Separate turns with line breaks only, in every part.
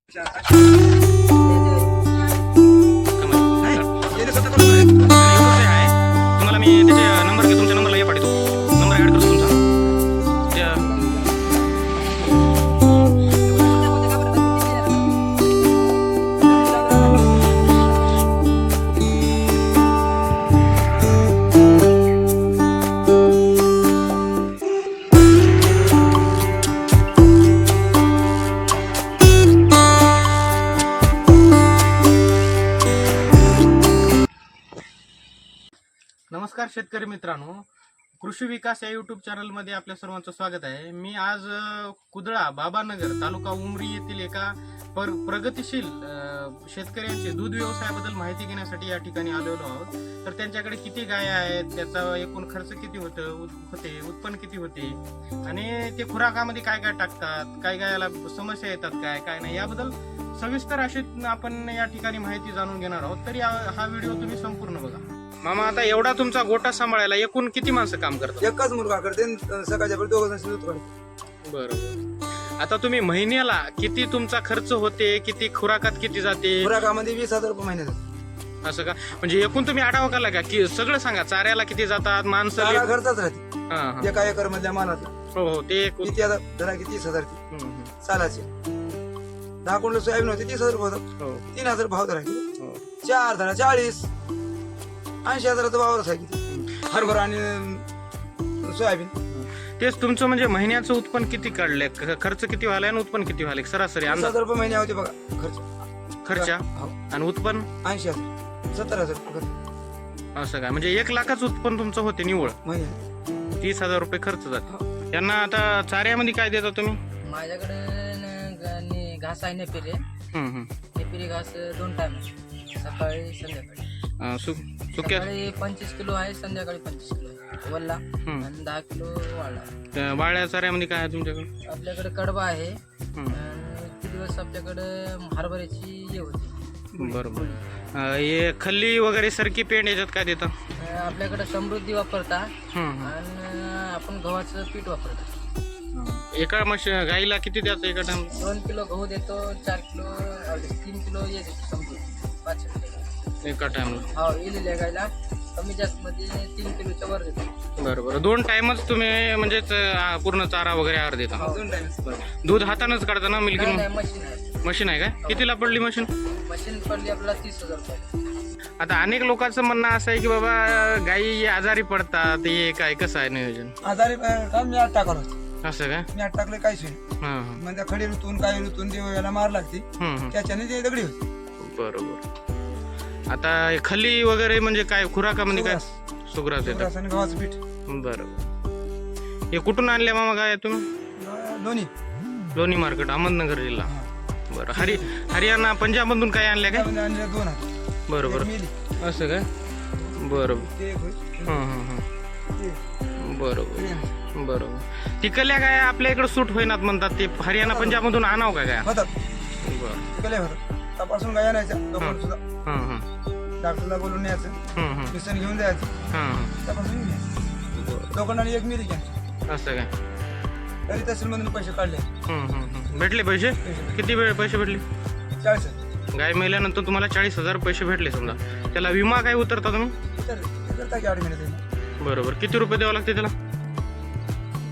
तुम्हाला मी त्याचे नंबर घेतो, तुमच्या नंबरला हे पाठवतो, नंबर ॲड करतो तुमचा. नमस्कार शेतकरी मित्रांनो, कृषी विकास या यूट्यूब चॅनलमध्ये आपल्या सर्वांचं स्वागत आहे. मी आज कुदळा बाबानगर तालुका उमरी येथील एका प्रगतिशील शेतकऱ्यांचे दूध व्यवसायाबद्दल माहिती घेण्यासाठी या ठिकाणी आलेलो आहोत. तर त्यांच्याकडे किती गाय आहेत, त्याचा एकूण खर्च किती होते, उत्पन्न किती होते आणि ते खुराकामध्ये काय काय टाकतात, काय गायाला समस्या येतात काय काय नाही, याबद्दल सविस्तर अशी आपण या ठिकाणी माहिती जाणून घेणार आहोत. तरी हा व्हिडिओ तुम्ही संपूर्ण बघा. मामा, आता एवढा तुमचा गोटा सांभाळायला एकूण किती माणसं काम करतात?
एकच मुलगा करते, सकाळच्या वेळी दोघं जण दूध काढतात.
बरोबर. आता तुम्ही महिन्याला किती तुमचा खर्च होते, किती खुराकात किती जाते?
खुराकामध्ये 20,000 रुपये महिन्यात.
असं का? म्हणजे एकूण तुम्ही आढावा काढला का की सगळं सांगा, चाऱ्याला किती जातात, माणसं
खर्चच राहते एका एकर मधल्या मालाचा.
हो, ते
किती आता धरा की 30,000 सालाचे. 10 क्विंटल सोयाबीन होते, 30,000 रुपये होतं. 3,000 भाव धरा की 4 धरा 40, 80,000चा भाव आहे किती हरभरा आणि सोयाबीन.
तेच तुमचं म्हणजे महिन्याचं उत्पन्न किती काढलंय, खर्च किती व्हायला आणि उत्पन्न किती व्हायला सरासरी?
20,000 रुपये महिन्या होते बघा
खर्च आणि उत्पन्न
80,000 70,000
असं काय? म्हणजे 1 लाखाचं उत्पन्न तुमचं होते निव्वळ,
महिन्यात
30,000 रुपये खर्च जाते. यांना आता चाऱ्यामध्ये काय देता तुम्ही?
माझ्याकडे घास आहे नेपिरे. नेपिरे घास 2 टाइम, सकाळी संध्याकाळी.
सुक्या
25 किलो आहे, संध्याकाळी 25 किलो आहे वल्ला आणि 10 किलो वाळला.
वाळ्या चाऱ्यामध्ये काय आहे तुमच्याकडे?
आपल्याकडे कडबा आहे. किती दिवस आपल्याकडे हरभऱ्याची हे होती.
बरोबर. हे खल्ली वगैरे सरकी पेंड याच्यात काय देता?
आपल्याकडे समृद्धी वापरता आणि आपण गव्हाचं पीठ वापरता.
एका गाईला किती द्यायचं एका टाइम?
2 किलो गहू देतो, 4 किलो 3 किलो हे देतो समृद्धी 5 किलो
एका टाइमला.
हो, इलेल्या गायला कमी जास्त मध्ये 3 किलोच्या वर देतो.
बरोबर. 2 टाइमच तुम्ही म्हणजे पूर्ण चारा वगैरे आहार देता?
2 टाइम.
दूध हातानच काढता ना? मिल्किंग
मशीन आहे.
मशीन आहे काय? कितीला पडली मशीन?
मशीन पडली आपल्याला 30,000 रुपये.
आता अनेक लोकांचं म्हणणं असं आहे की बाबा गायी आजारी पडतात, हे काय कसं आहे नियोजन?
आजारी मी आठ टाकलो.
असं काय?
मी आठ टाकले काहीच नाही. म्हणजे खडी ऋतून काही ऋतून याला मार लागते, त्याच्याने ते दगडी होती.
बरोबर. आता खल्ली वगैरे म्हणजे काय खुराकामध्ये काय? सुग्रास येतात.
गव्हाचं पीठ.
बरोबर. हे कुठून आणले मामा काय तुम्ही? लोणी मार्केट, अहमदनगर जिल्हा. बरं. हरियाणा पंजाबमधून काय आणल्या काय?
2
बरोबर. असं काय? बरोबर. बरोबर बरोबर. तिकडल्या काय आपल्या इकडे सूट होईनात म्हणतात, ते हरियाणा पंजाब मधून आणाव का काय?
तपासून गाय आणायच्या, डॉक्टरला बोलून न्यायचं, मिशन घेऊन जायचं, तपासून घ्यायचं. लोकांना 1 मिली घ्या.
असं काय?
तरी तहसील मधून पैसे काढले.
भेटले पैसे? किती वेळ पैसे भेटले?
40.
गाय मेल्यानंतर तुम्हाला 40,000 पैसे भेटले समजा. त्याला विमा काय उतरता तुम्ही?
करता की 8 महिन्यात.
बरोबर. किती रुपये द्यावं लागते त्याला?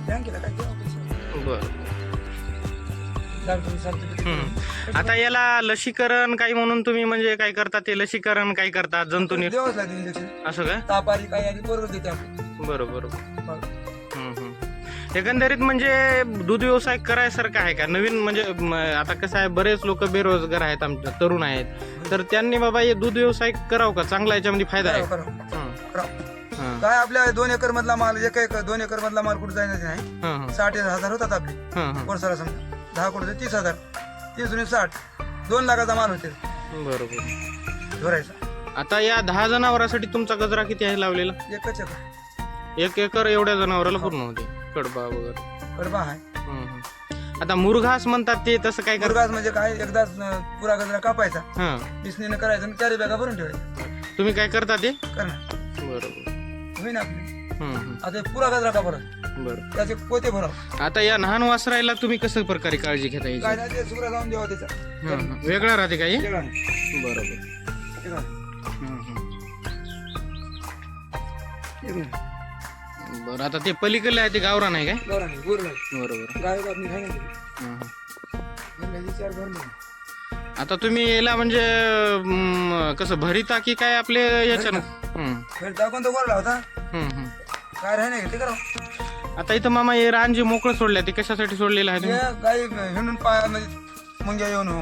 बँकेला काय द्यावं?
बरं.
डॉक्टर.
आता याला लसीकरण काही म्हणून तुम्ही म्हणजे काय करता? ते लसीकरण काय करतात? जंतू
द्यावंच लागते इंजेक्शन.
असं काय?
ताप आली काय आली बरोबर देते आपण.
बरोबर. एकंदरीत म्हणजे दूध व्यवसाय करायसारखं आहे का? नवीन म्हणजे आता कसं आहे, बरेच लोक बेरोजगार आहेत, आमच्या तरुण आहेत, तर त्यांनी बाबा हे दूध व्यवसाय करावं का? चांगला याच्यामध्ये फायदा आहे.
काय आपल्या 2 एकर मधला माल, 2 एकर मधला माल कुठे जायचं नाही. 60,000 होतात आपले वर्षाला. समजा 10 कोटी 30,000, 30 60, 2 लाखाचा माल होते.
बरोबर.
धरायचा.
आता या 10 जनावरांसाठी तुमचा गजरा किती आहे लावलेला?
1 एकर.
1 एकर एवढ्या जनावराला पूर्ण होते. कडबा वगैरे
कडबा आहे.
आता मुरघास म्हणतात, ते तसं काय करतात?
मुरघास म्हणजे काय, एकदाच पुरा गजरा कापायचा, बिसनीने करायचं आणि 4 बॅगा भरून ठेवायचं.
तुम्ही काय करता ते?
करणार
बरोबर.
होईन आपली. आता पुरा गजरा का परत
बरं.
त्याचे पोते भराव.
आता या लहान वासरायला तुम्ही कसं प्रकारे काळजी घेता याची?
काय नाही ते सुरा जाऊन द्यावा त्याचा
वेगळा राहते काही?
वेगळा नाही.
बरोबर.
वेगळा. वेगळा.
बरं, आता ते पलीकडले आहे ते गावरान आहे काय?
बरं नाही, गुरं नाही.
बरोबर.
गाय बापनी खाय नाही. घरल्याची चार घर नाही.
आता तुम्ही याला म्हणजे कसं भरिता की काय आपले याच्यानं?
खेळ टाकून तो गोरला होता. काय राही नाही ते करावं.
आता इथं मामा हे रान जे मोकळं सोडलं ते कशासाठी सोडलेलं आहे तुम्ही?
हे गाई हिंडून पायामध्ये मुंग्या येऊन हो,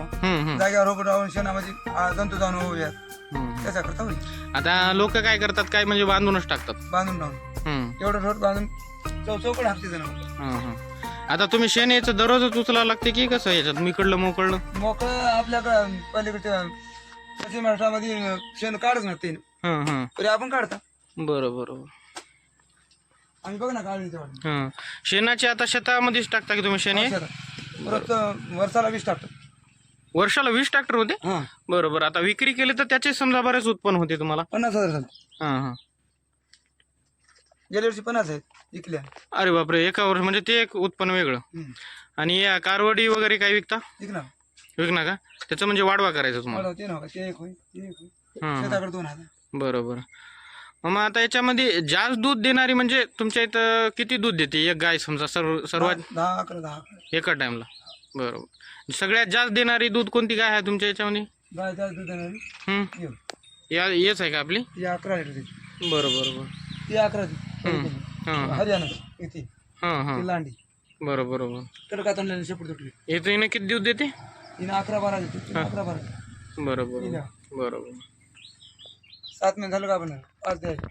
जाग्यावर रोपट राहून शेणामध्ये जंतू जाऊन हो यात. त्याचा करता होईल.
आता लोक काय करतात काय म्हणजे बांधूनच टाकतात.
बांधून राहून एवढं रोड बांधून चौकड हापते जण.
आता तुम्ही शेण याचं दररोजच उचलावं लागते की कसं याच्यात मिकडलं मोकळलं?
मोकळं आपल्याकडं पलीकडे पश्चिम महाराष्ट्रामध्ये शेण काढच ना ते तरी आपण काढता.
बरोबर.
आणि बघ ना काढून
शेणाचे आता शेतामध्येच टाकता की तुम्ही शेण?
परत वर्षाला 20 टाकतो.
वर्षाला 20 ट्रॅक्टर होते? बरोबर. आता विक्री केली तर त्याचे समजा बरेच उत्पन्न होते तुम्हाला?
50,000 झाले. गेल्या वर्षी 50 आहेत विकल्या.
अरे बापरे, एका वर्ष म्हणजे ते एक उत्पन्न वेगळं. आणि या कारवडी वगैरे काय विकता? विकना का? त्याचं म्हणजे वाढवा करायचं तुम्हाला?
ते नव्हतं, ते एक होईल, ते एक होईल. शेताकडे 2,000.
बरोबर. मग आता याच्यामध्ये जास्त दूध देणारी म्हणजे तुमच्या इथं किती दूध देते एक गाय समजा सर्वात?
10-11
एका टाइमला. बरोबर. सगळ्यात जास्त देणारी दूध कोणती गाय आहे तुमच्या याच्यामध्ये?
गाय जास्त दूध देणारी
हेच आहे का आपली?
11 लिटर देते.
बरोबर.
ती 11 हरियाणा ती लांडी.
बरोबर.
तडका तोंडल्याने शेपूट तुटली.
येतं हिनं किती दूध देते?
तिने 11-12 देते. 11-12.
बरोबर.
7 महिने झालं का आपण 5 द्यायचे.